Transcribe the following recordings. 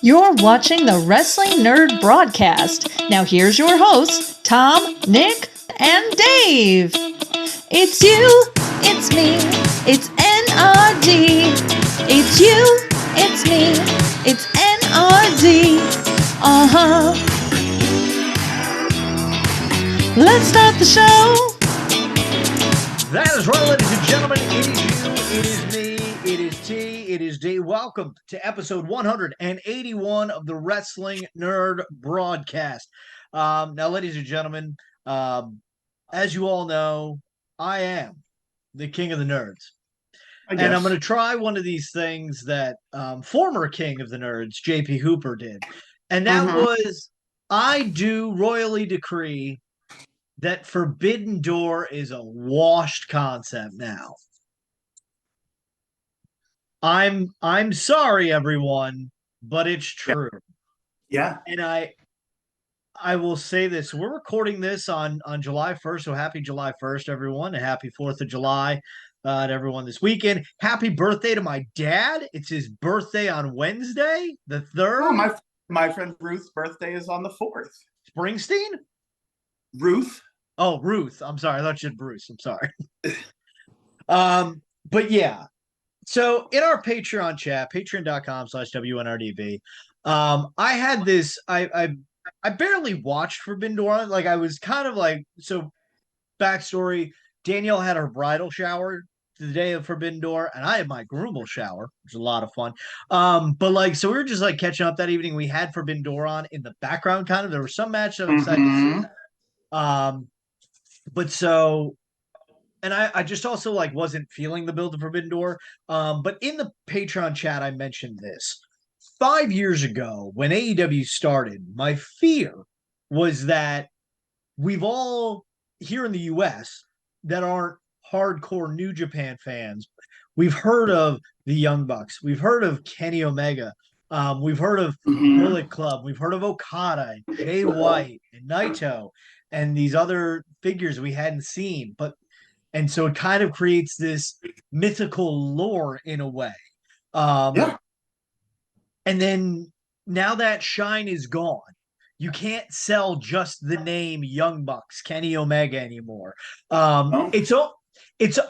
You're watching the Wrestling Nerd Broadcast. Now here's your hosts, Tom, Nick, and Dave. It's you, it's me, it's NRD. It's you, it's me, it's NRD. Uh-huh. Let's start the show. That is right, ladies and gentlemen. It is you, it is me, it is T, it is D. Welcome to episode 181 of the Wrestling Nerd Broadcast. Now, ladies and gentlemen, as you all know, I am the king of the nerds. And I'm going to try one of these things that former king of the nerds, JP Hooper, did. And that was, I do royally decree that Forbidden Door is a washed concept now. I'm sorry, everyone, but it's true. Yeah. And I will say this. We're recording this on July 1st, so happy July 1st, everyone, and happy 4th of July to everyone this weekend. Happy birthday to my dad. It's his birthday on Wednesday, the 3rd. Oh, my friend Ruth's birthday is on the 4th. Springsteen? Ruth. Oh, Ruth. I'm sorry. I thought you said Bruce. I'm sorry. But yeah. So in our Patreon chat, patreon.com/WNRDB, I had this, I barely watched Forbidden Door. Like I was kind of like, so backstory, Danielle had her bridal shower the day of Forbidden Door, and I had my groomal shower, which was a lot of fun. But like, so we were just like catching up that evening. We had Forbidden Door on in the background, kind of. There were some matches I was excited to see. But so, and I just also like wasn't feeling the build of Forbidden Door. But in the Patreon chat, I mentioned this 5 years ago when AEW started. My fear was that we've all here in the US that aren't hardcore New Japan fans. We've heard of the Young Bucks. We've heard of Kenny Omega. We've heard of Bullet Club. We've heard of Okada, Jay White, and Naito, and these other figures we hadn't seen. And so it kind of creates this mythical lore in a way. And then now that shine is gone. You can't sell just the name Young Bucks, Kenny Omega anymore. It's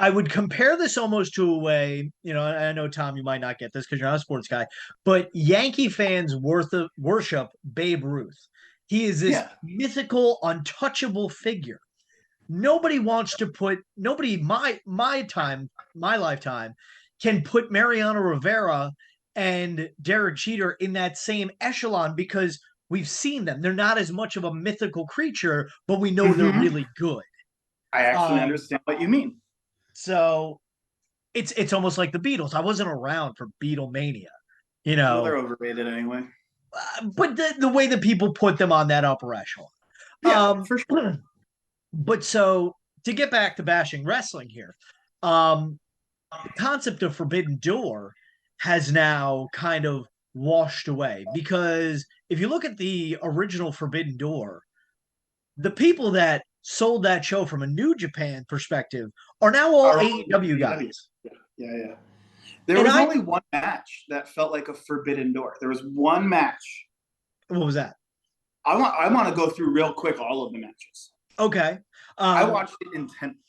I would compare this almost to a way, you know, I know, Tom, you might not get this because you're not a sports guy, but Yankee fans worship Babe Ruth. He is this mythical, untouchable figure. Nobody wants to put my lifetime can put Mariano Rivera and Derek Jeter in that same echelon because we've seen them. They're not as much of a mythical creature, but we know they're really good. I actually understand what you mean. So it's almost like the Beatles. I wasn't around for Beatlemania, you know. Well, they're overrated anyway. But the way that people put them on that upper echelon. Yeah, for sure. But so to get back to bashing wrestling here, the concept of Forbidden Door has now kind of washed away because if you look at the original Forbidden Door, the people that sold that show from a New Japan perspective are now all AEW guys. Yeah. There was only one match that felt like a Forbidden Door. There was one match. What was that? I want to go through real quick all of the matches. Okay. I watched it intently.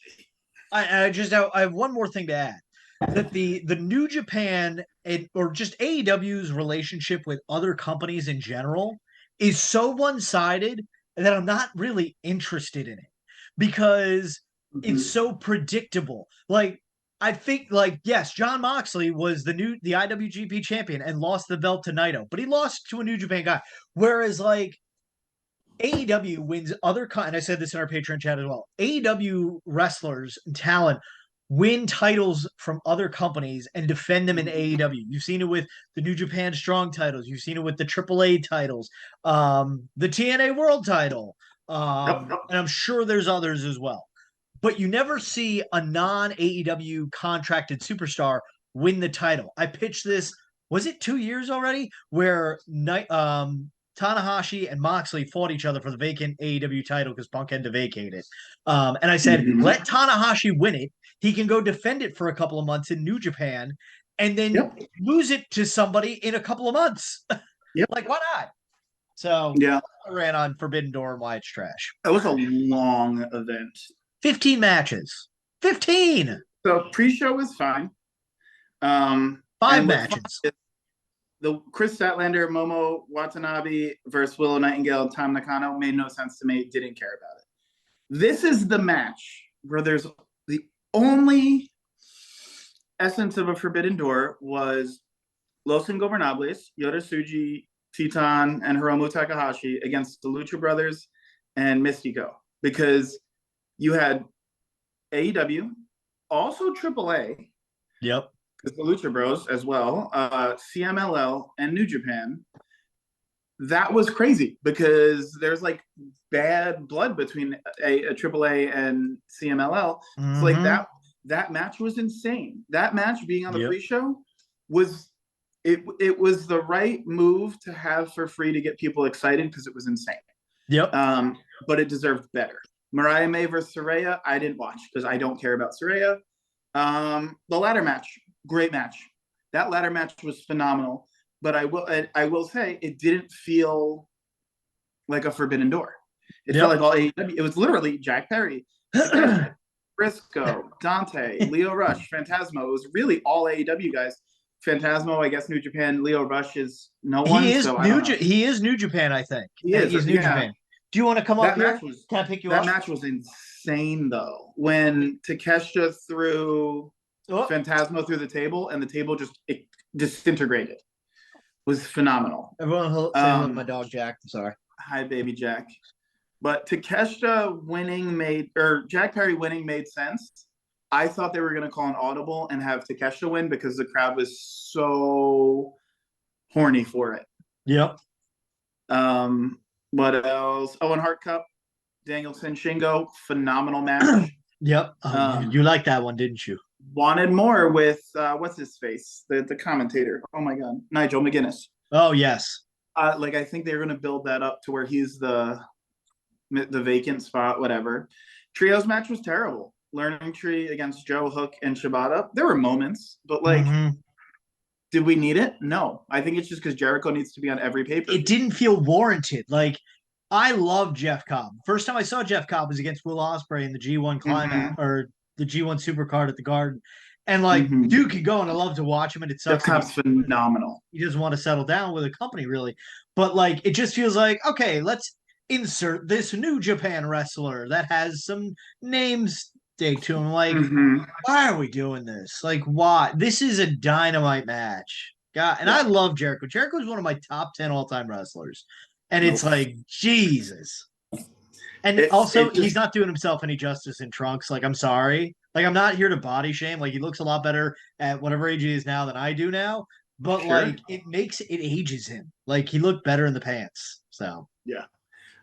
I have one more thing to add. That the New Japan or just AEW's relationship with other companies in general is so one-sided that I'm not really interested in it because it's so predictable. Like I think, like, yes, Jon Moxley was the IWGP champion and lost the belt to Naito, but he lost to a New Japan guy. Whereas like AEW wins and I said this in our Patreon chat as well. AEW wrestlers and talent win titles from other companies and defend them in AEW. You've seen it with the New Japan Strong titles. You've seen it with the AAA titles, the TNA World title, and I'm sure there's others as well. But you never see a non-AEW contracted superstar win the title. I pitched this, was it 2 years already, where Tanahashi and Moxley fought each other for the vacant AEW title because Punk had to vacate it. And I said, let Tanahashi win it. He can go defend it for a couple of months in New Japan and then lose it to somebody in a couple of months. Yep. Like, why not? So yeah, I ran on Forbidden Door and why it's trash. it was a long event. 15 matches. 15. So pre-show was fine. 5 matches. The Chris Statlander, Momo Watanabe versus Willow Nightingale and Tam Nakano made no sense to me. Didn't care about it. This is the match where there's the only essence of a Forbidden Door was Los Ingobernables, Yota Tsuji, Titan, and Hiromu Takahashi against the Lucha Brothers and Mystico. Because you had AEW, also AAA. Yep. Because the Lucha Bros as well, CMLL and New Japan. That was crazy because there's like bad blood between a AAA and CMLL. Mm-hmm. So like that match was insane. That match being on the pre-show was it was the right move to have for free to get people excited because it was insane. Yep. But it deserved better. Mariah May versus Saraya, I didn't watch because I don't care about Saraya. The ladder match, great match. That ladder match was phenomenal. But I will say it didn't feel like a Forbidden Door. It felt like all AEW. It was literally Jack Perry, Briscoe, Dante, Leo Rush, Phantasmo. It was really all AEW guys. Phantasmo, I guess New Japan. Leo Rush is no one. He is New Japan, I think. He's New Japan. Do you want to come up here? Can I pick you up? That match was insane, though. When Takeshita threw Phantasmo through the table and the table just disintegrated. Was phenomenal. Everyone say hello to my dog Jack. I'm sorry. Hi, baby Jack. But Takeshita Jack Perry winning made sense. I thought they were going to call an audible and have Takeshita win because the crowd was so horny for it. Yep. What else? Owen Hart Cup, Danielson Shingo, phenomenal match. Yep. You liked that one, didn't you? Wanted more with what's his face, the commentator. Oh my God, Nigel McGuinness. Oh yes. I think they're going to build that up to where he's the vacant spot. Whatever. Trios match was terrible. Learning Tree against Joe Hook and Shibata. There were moments, but did we need it? No. I think it's just because Jericho needs to be on every paper. It didn't feel warranted. Like I love Jeff Cobb. First time I saw Jeff Cobb was against Will Ospreay in the G1 Climax or the G1 Supercard at the Garden. And Dude could go and I love to watch him and it sucks. Jeff Cobb's phenomenal. He doesn't want to settle down with a company really. But it just feels like, okay, let's insert this New Japan wrestler that has some names stake to him. Why are we doing this? Why? This is a dynamite match. God, and I love Jericho. Jericho is one of my top 10 all-time wrestlers. And it's Jesus. And he's not doing himself any justice in trunks. I'm sorry. I'm not here to body shame. He looks a lot better at whatever age he is now than I do now. But it ages him. He looked better in the pants. So yeah,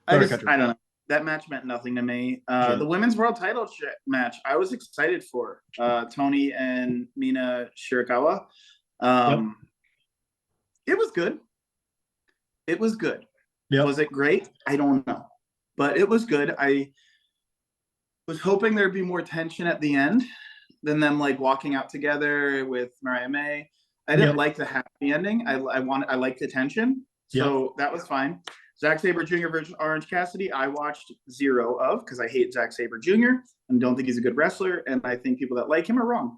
I don't know. That match meant nothing to me. The women's world title match, I was excited for Tony and Mina Shirakawa. It was good. It was good. Yep. Was it great? I don't know. But it was good. I was hoping there'd be more tension at the end than them walking out together with Mariah May. I didn't like the happy ending. I liked the tension. So that was fine. Zack Sabre Jr. versus Orange Cassidy, I watched 0 of because I hate Zack Sabre Jr. and don't think he's a good wrestler. And I think people that like him are wrong.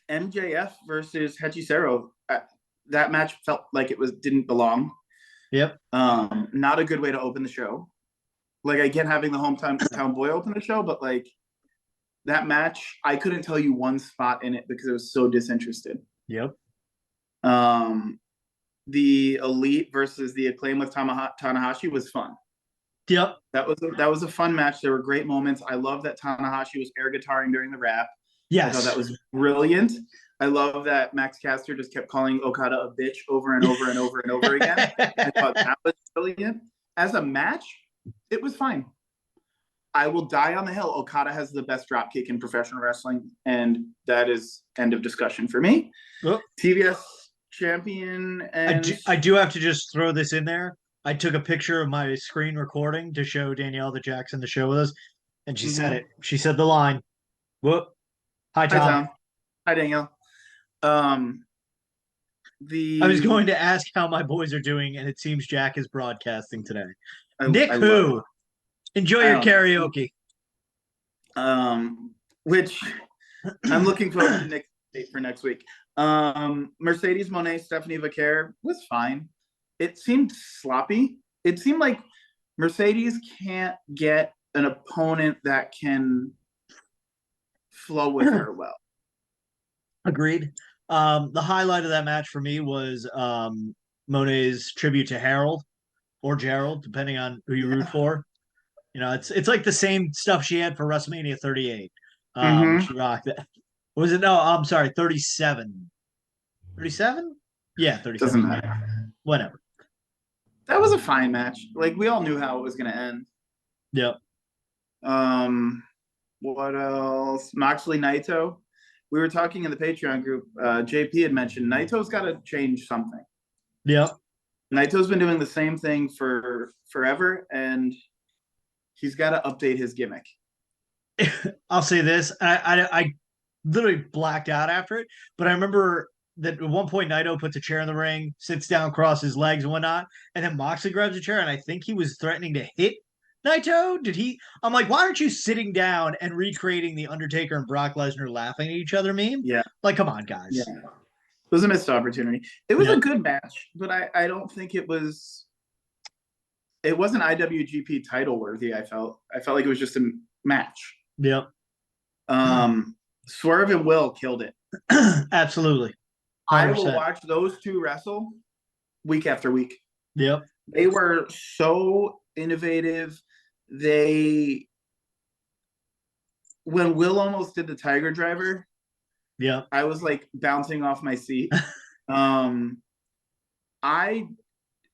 MJF versus Hechicero. That match felt like it didn't belong. Yep. Not a good way to open the show. I get having the hometown boy open the show, but that match, I couldn't tell you one spot in it because it was so disinterested. Yep. The Elite versus the Acclaim with Tanahashi was fun. Yep. That was a fun match. There were great moments. I love that Tanahashi was air guitaring during the rap. Yes. I thought that was brilliant. I love that Max Caster just kept calling Okada a bitch over and over and over and over again. I thought that was brilliant. As a match, it was fine. I will die on the hill. Okada has the best dropkick in professional wrestling, and that is end of discussion for me. Oh. TBS champion. And I do have to just throw this in there. I took a picture of my screen recording to show Danielle that Jack's in the show with us, and she said it. She said the line. Whoop. Hi, Tom. Hi, Danielle. I was going to ask how my boys are doing, and it seems Jack is broadcasting today. Nick, I who? Enjoy your karaoke. Which I'm looking forward to Nick's date for next week. Mercedes Moné, Stephanie Vaquer was fine. It seemed sloppy. It seemed like Mercedes can't get an opponent that can flow with her well. Agreed. The highlight of that match for me was Monet's tribute to Harold or Gerald, depending on who you root for. You know, it's like the same stuff she had for WrestleMania 38. She rocked that. Was it? No, I'm sorry, 37. 37? Yeah, 37. Doesn't matter. Whatever. That was a fine match. Like, we all knew how it was going to end. Yep. What else? Moxley Naito. We were talking in the Patreon group. JP had mentioned Naito's got to change something. Yep. Naito's been doing the same thing for forever, and he's got to update his gimmick. I'll say this. I literally blacked out after it, but I remember that at one point Naito puts a chair in the ring, sits down, crosses his legs and whatnot, and then Moxley grabs a chair, and I think he was threatening to hit Naito. Did he? I'm like, why aren't you sitting down and recreating the Undertaker and Brock Lesnar laughing at each other meme? Yeah. Like, come on, guys. Yeah. It was a missed opportunity. It was a good match, but I don't think it was. It wasn't IWGP title worthy. I felt like it was just a match. Yep. Swerve and Will killed it. Absolutely. 100%. I will watch those two wrestle week after week. Yep. They were so innovative. When Will almost did the Tiger Driver, I was like bouncing off my seat. I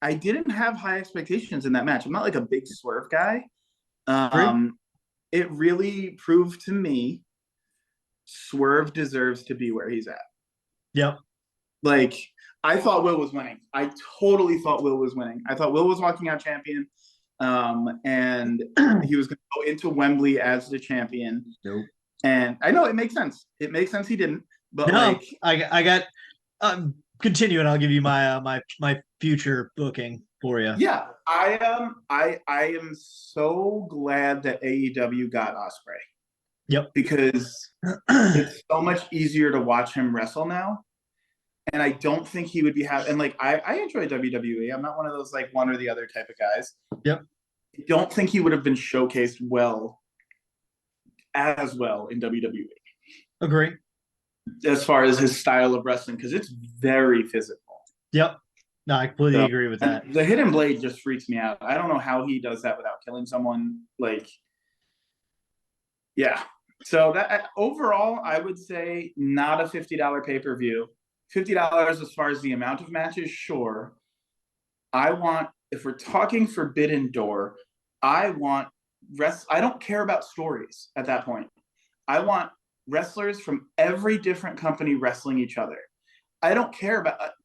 didn't have high expectations in that match. I'm not like a big Swerve guy. It really proved to me Swerve deserves to be where he's at. Yep. Like, I thought Will was winning. I totally thought Will was winning. I thought Will was walking out champion. And he was going to go into Wembley as the champion. Nope. And I know it makes sense. It makes sense he didn't. But no, I got continue, and I'll give you my my future booking for you. Yeah, I am so glad that AEW got Ospreay. Yep. Because it's so much easier to watch him wrestle now. And I don't think he would be happy. And like, I enjoy WWE. I'm not one of those like one or the other type of guys. Yep. I don't think he would have been showcased as well in WWE. Agree. As far as his style of wrestling, because it's very physical. Yep. No, I completely agree with that. The hidden blade just freaks me out. I don't know how he does that without killing someone. Like, yeah. So that overall, I would say not a $50 pay-per-view. $50 as far as the amount of matches, sure. If we're talking Forbidden Door, I don't care about stories at that point. I want wrestlers from every different company wrestling each other. I don't care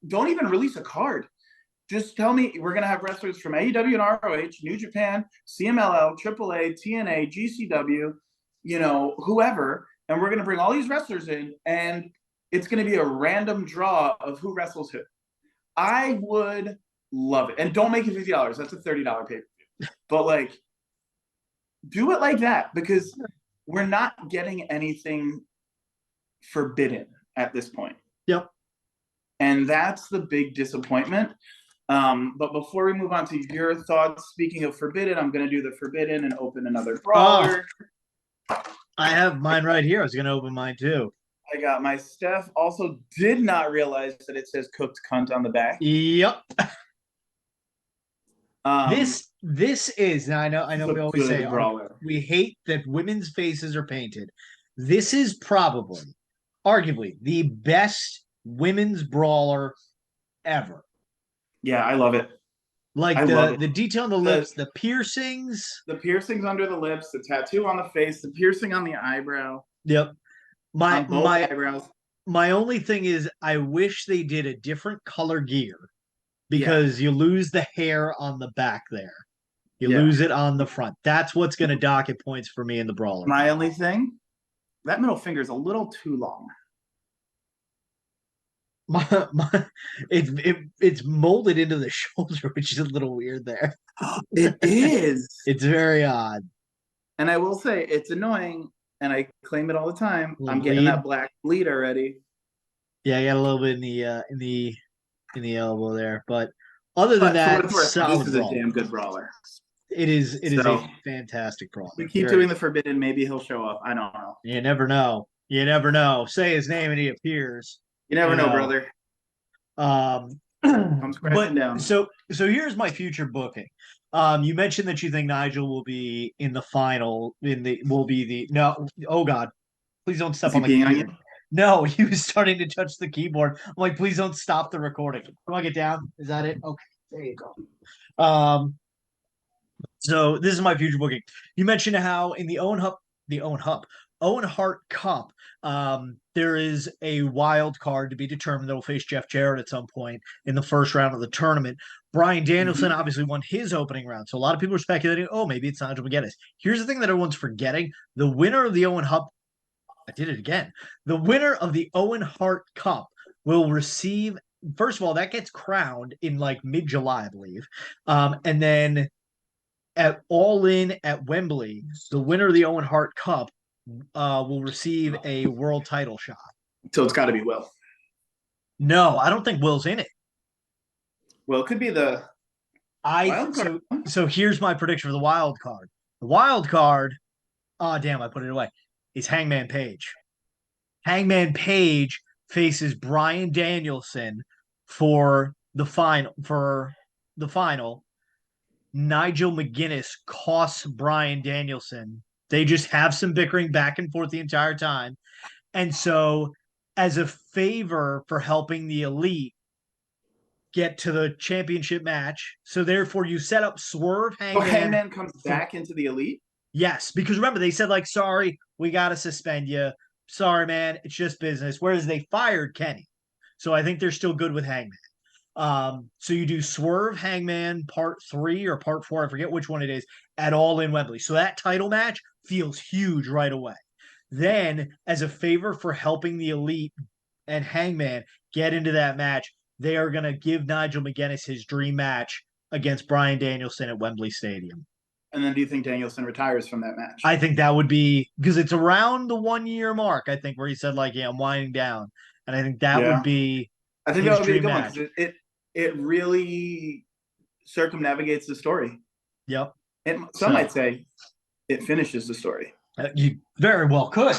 don't even release a card. Just tell me we're going to have wrestlers from AEW and ROH, New Japan, CMLL, AAA, TNA, GCW, whoever, and we're going to bring all these wrestlers in, and it's going to be a random draw of who wrestles who. I would love it. And don't make it $50. That's a $30 pay-per-view. But, like, do it like that, because we're not getting anything forbidden at this point. Yep. And that's the big disappointment. But before we move on to your thoughts, speaking of forbidden, I'm going to do the forbidden and open another brawler. I have mine right here. I was going to open mine too. I got my Steph. Also did not realize that it says cooked cunt on the back. Yep. This is, now I know we always say we hate that women's faces are painted. This is probably, arguably, the best women's brawler ever. Yeah, I love it. Like the detail on the lips, the piercings. The piercings under the lips, the tattoo on the face, the piercing on the eyebrow. Yep. My eyebrows. My only thing is I wish they did a different color gear, because you lose the hair on the back there. You lose it on the front. That's what's going to docket points for me in the brawler. My only thing, that middle finger is a little too long. it's molded into the shoulder, which is a little weird there. It is. It's very odd. And I will say it's annoying, and I claim it all the time. I'm getting Bleed. that black bleed already. Yeah, I got a little bit in the elbow there, but other than But for what that, it's worth, solid this is a brawler. damn good brawler. It is a So, fantastic brawler. we keep doing the forbidden, maybe he'll show up. I don't know. You never know. You never know. Say his name and he appears. You never know, brother. Comes crashing down. So here's my future booking. You mentioned that you think Nigel will be in the final. No. Oh God, please don't step on the keyboard. No, he was starting to touch the keyboard. I'm like, please don't stop the recording. Come on, get down. Is that it? Okay, there you go. So this is my future booking. You mentioned how in the Owen Hart Cup, there is a wild card to be determined that will face Jeff Jarrett at some point in the first round of the tournament. Bryan Danielson obviously won his opening round, so a lot of people are speculating, oh, maybe it's Nigel McGuinness. Here's the thing that everyone's forgetting: the winner of the Owen Hart. I did it again. The winner of the Owen Hart Cup will receive. First of all, that gets crowned in like mid-July, I believe, and then at All In at Wembley, the winner of the Owen Hart Cup will receive a world title shot. So it's got to be Will. No, I don't think Will's in it. Well, it could be the wild card. So here's my prediction for the wild card. The wild card, oh damn, I put it away, is Hangman Page. Hangman Page faces Bryan Danielson for the final. Nigel McGuinness costs Bryan Danielson. They just have some bickering back and forth the entire time. And so, as a favor for helping the Elite get to the championship match, so therefore you set up Swerve Hangman. So Hangman comes back into the Elite? Yes, because remember, they said, like, sorry, we got to suspend you. Sorry, man, it's just business. Whereas they fired Kenny. So I think they're still good with Hangman. So you do Swerve Hangman part 3 or part 4, I forget which one it is, at All In Wembley. So that title match feels huge right away. Then, as a favor for helping the Elite and Hangman get into that match, they are going to give Nigel McGuinness his dream match against Bryan Danielson at Wembley Stadium. And then do you think Danielson retires from that match? I think that would be, because it's around the 1 year mark, I think, where he said, like, yeah, I'm winding down. And I think that would be I think that would be a good one, because it really circumnavigates the story. Yep. And some might say it finishes the story. You very well could.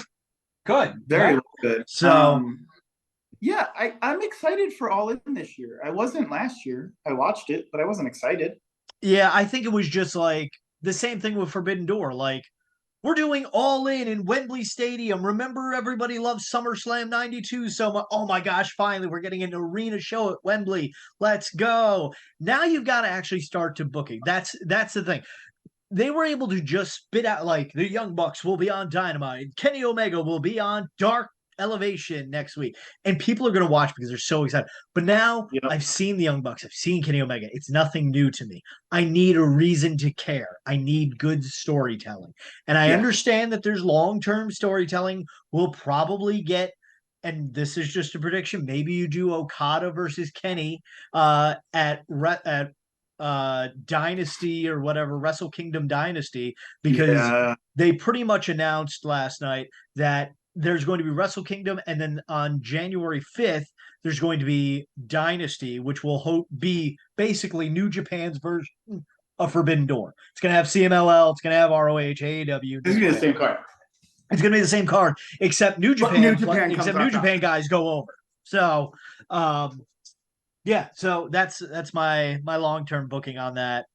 Very well could. So, yeah, I'm excited for All In this year. I wasn't last year. I watched it, but I wasn't excited. Yeah, I think it was just like the same thing with Forbidden Door. Like, we're doing All In Wembley Stadium. Remember, everybody loves SummerSlam 92 so much. Oh my gosh, finally, we're getting an arena show at Wembley. Let's go. Now you've got to actually start to booking. That's the thing. They were able to just spit out, like, the Young Bucks will be on Dynamite. Kenny Omega will be on Dark Elevation next week. And people are going to watch because they're so excited. But now I've seen the Young Bucks. I've seen Kenny Omega. It's nothing new to me. I need a reason to care. I need good storytelling. And I understand that there's long-term storytelling. We'll probably get, and this is just a prediction, maybe you do Okada versus Kenny at Dynasty or whatever, Wrestle Kingdom Dynasty, because they pretty much announced last night that there's going to be Wrestle Kingdom, and then on January 5th, there's going to be Dynasty, which will be basically New Japan's version of Forbidden Door. It's going to have CMLL, it's going to have ROH, AEW. It's going to be the same card. It's going to be the same card, except New Japan guys go over. So, yeah, so that's my long-term booking on that.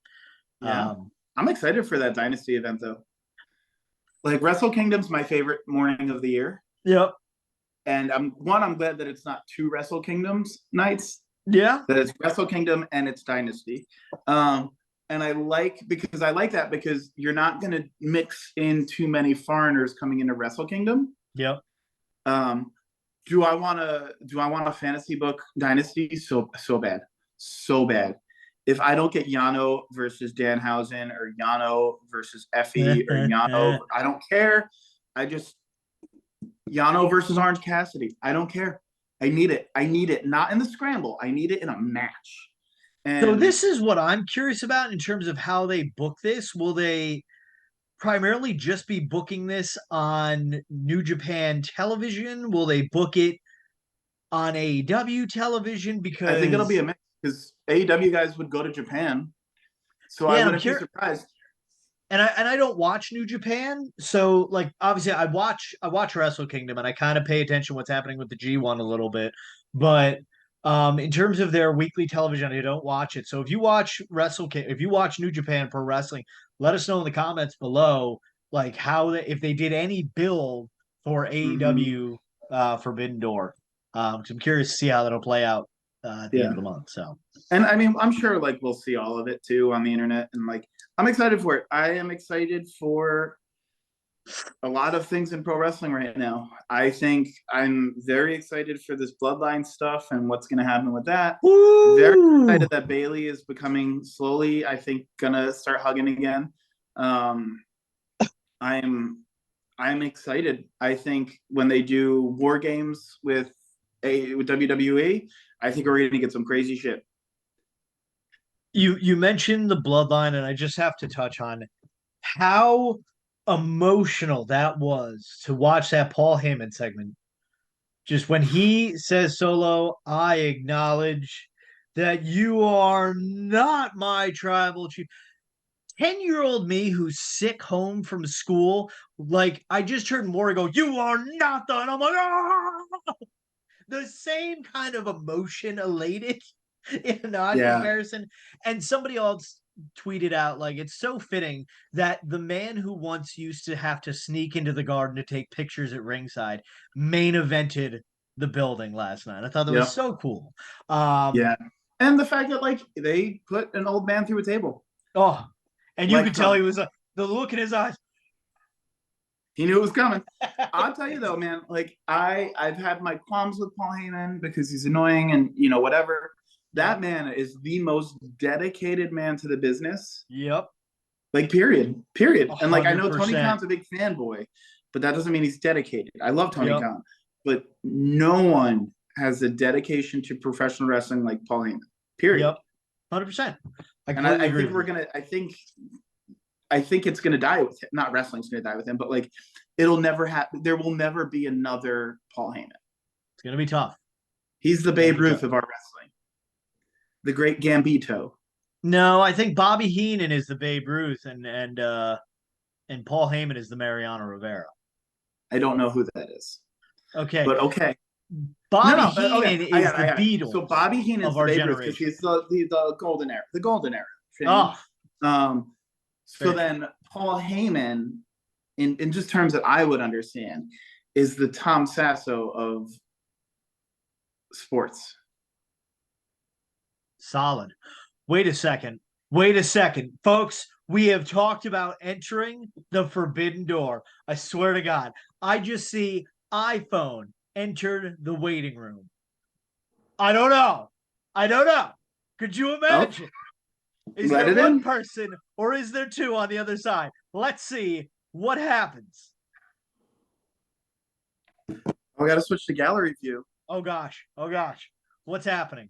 Yeah. I'm excited for that Dynasty event, though. Like, Wrestle Kingdom's my favorite morning of the year. Yep. And I'm glad that it's not 2 Wrestle Kingdoms nights. Yeah. That it's Wrestle Kingdom and it's Dynasty. And I like that because you're not going to mix in too many foreigners coming into Wrestle Kingdom. Yep. Do I want to fantasy book Dynasty so bad? So bad. If I don't get Yano versus Danhausen or Yano versus Effie or Yano, I don't care. Yano versus Orange Cassidy. I don't care. I need it. I need it not in the scramble. I need it in a match. And So this is what I'm curious about in terms of how they book this. Will they primarily just be booking this on New Japan television? Will they book it on AEW television? Because I think it'll be a mix because AEW guys would go to Japan. So I wouldn't be surprised. And I don't watch New Japan, so like obviously I watch Wrestle Kingdom and I kind of pay attention what's happening with the G1 a little bit, but in terms of their weekly television, I don't watch it. So if you watch if you watch New Japan Pro Wrestling, let us know in the comments below, like if they did any build for AEW Forbidden Door. 'Cause I'm curious to see how that'll play out at the end of the month. So, and I mean, I'm sure like we'll see all of it too on the internet, and like I'm excited for it. I am excited for a lot of things in pro wrestling right now. I think I'm very excited for this bloodline stuff and what's going to happen with that. Woo! Very excited that Bailey is becoming slowly, I think, gonna start hugging again. I'm excited. I think when they do war games with WWE, I think we're gonna get some crazy shit. You mentioned the bloodline, and I just have to touch on how emotional that was to watch that Paul Heyman segment. Just when he says, Solo, I acknowledge that you are not my tribal chief. 10-year-old me who's sick home from school, like I just heard Maury go, you are not the, and I'm like, ah! The same kind of emotion elated in odd comparison. And somebody else tweeted out, like, it's so fitting that the man who once used to have to sneak into the garden to take pictures at ringside main evented the building last night. I thought that was so cool. And the fact that like they put an old man through a table. Oh, and you could tell he was the look in his eyes. He knew it was coming. I'll tell you though, man, like I've had my qualms with Paul Heyman because he's annoying and whatever. That man is the most dedicated man to the business. Yep. Like period. 100%. And like I know Tony Khan's a big fanboy, but that doesn't mean he's dedicated. I love Tony Khan, but no one has a dedication to professional wrestling like Paul Heyman. Period. Yep. 100%. And I think we're gonna. I think it's gonna die with him. Not wrestling's gonna die with him, but like it'll never happen. There will never be another Paul Heyman. It's gonna be tough. He's the Babe Ruth of our wrestling. The great Gambito. No, I think Bobby Heenan is the Babe Ruth, and Paul Heyman is the Mariano Rivera. I don't know who that is. Okay, but okay. Bobby Heenan is the Beatles. So Bobby Heenan is the Babe Ruth because he's the golden era. The golden era. So then Paul Heyman, in just terms that I would understand, is the Tom Sasso of sports. Solid. Wait a second, folks. We have talked about entering the Forbidden Door. I swear to God, I just see iPhone entered the waiting room. I don't know. Could you imagine? Is there one person or is there two on the other side? Let's see what happens. We got to switch to gallery view. Oh gosh. What's happening?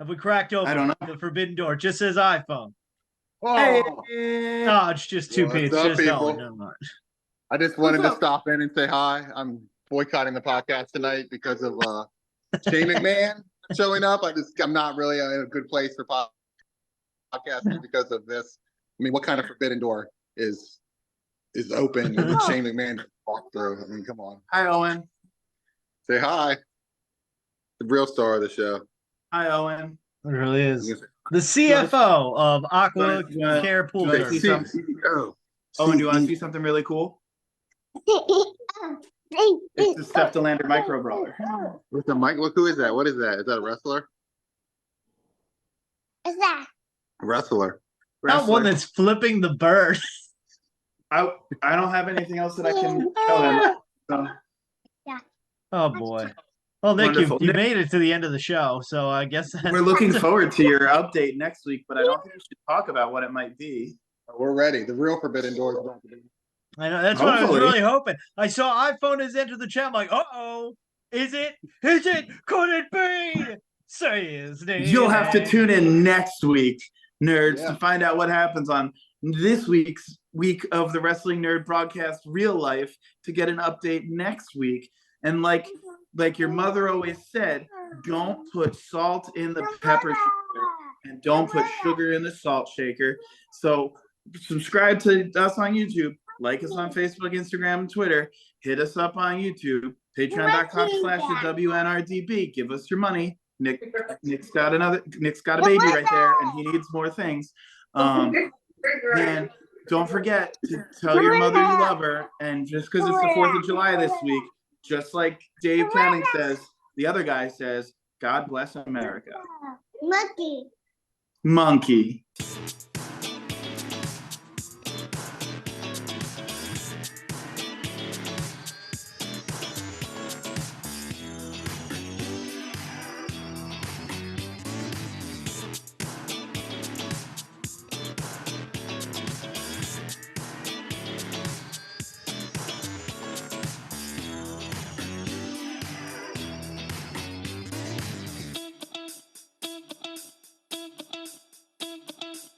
Have we cracked open the Forbidden Door? It just says iPhone. Oh, No, it's just two people. Never mind. I just wanted to stop in and say hi. I'm boycotting the podcast tonight because of Shane McMahon showing up. I'm not really in a good place for podcasting because of this. I mean, what kind of Forbidden Door is open and Shane McMahon walk through? I mean, come on. Hi, Owen. Say hi. The real star of the show. Hi, Owen. It really is. The CFO of Aqua Care Pool. Owen, do you want to see something really cool? It's the Steph DeLander micro brawler. With the mic? Look, who is that? What is that? Is that a wrestler? Is that? Wrestler. Not one that's flipping the bird. I don't have anything else that I can show him. So. Yeah. Oh boy. Well, Nick, you made it to the end of the show, so I guess we're looking forward to your update next week. But I don't think we should talk about what it might be. We're ready. The real Forbidden Door is about to be. I know that's what I was really hoping. I saw iPhone has entered the chat. I'm like, uh-oh. Is it? Is it? Could it be? Say his name. You'll have to tune in next week, nerds, Yeah. to find out what happens on this week's week of the Wrestling Nerd Broadcast Real Life to get an update next week. And like your mother always said, don't put salt in the pepper shaker and don't put sugar in the salt shaker. So subscribe to us on YouTube, like us on Facebook, Instagram, and Twitter. Hit us up on YouTube, patreon.com/WNRDB. Give us your money. Nick's got a baby right there, and he needs more things. And don't forget to tell your mother you love her. And just because it's the 4th of July this week, just like Dave Canning says, the other guy says, God bless America. Monkey.